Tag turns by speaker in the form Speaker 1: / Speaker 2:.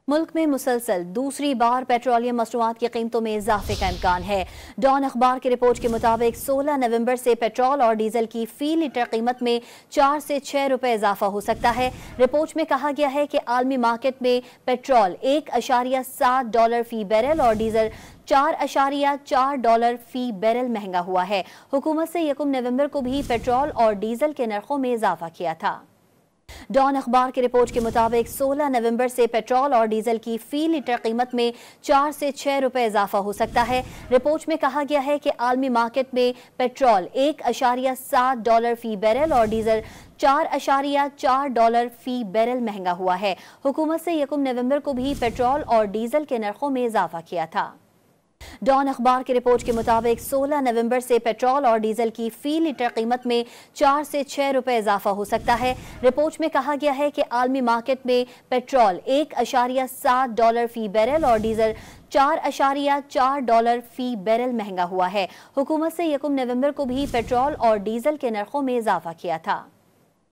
Speaker 1: मुल्क में मुसलसल दूसरी बार पेट्रोलियम मसनूआत की कीमतों में इजाफे का इम्कान है। डॉन अखबार की रिपोर्ट के मुताबिक 16 नवंबर से पेट्रोल और डीजल की फी लीटर कीमत में 4 से 6 रुपए इजाफा हो सकता है। रिपोर्ट में कहा गया है कि आलमी मार्केट में पेट्रोल $1.7 फी बैरल और डीजल $4.4 फी बैरल महंगा हुआ है। हुकूमत से 1 नवंबर को भी पेट्रोल और डीजल के नरखों में इजाफा किया था। डॉन अखबार की रिपोर्ट के मुताबिक 16 नवंबर से पेट्रोल और डीजल की फी लीटर कीमत में 4 से 6 रुपए इजाफा हो सकता है। रिपोर्ट में कहा गया है कि आलमी मार्केट में पेट्रोल $1.7 फी बैरल और डीजल $4.4 फी बैरल महंगा हुआ है। हुकूमत से 1 नवंबर को भी पेट्रोल और डीजल के नरखों में इजाफा किया था। डॉन अखबार की रिपोर्ट के मुताबिक 16 नवंबर से पेट्रोल और डीजल की फी लीटर कीमत में 4 से 6 रुपए इजाफा हो सकता है। रिपोर्ट में कहा गया है कि आलमी मार्केट में पेट्रोल $1.7 फी बैरल और डीजल $4.4 फी बैरल महंगा हुआ है। हुकूमत से 1 नवंबर को भी पेट्रोल और डीजल के नरखों में इजाफा किया था।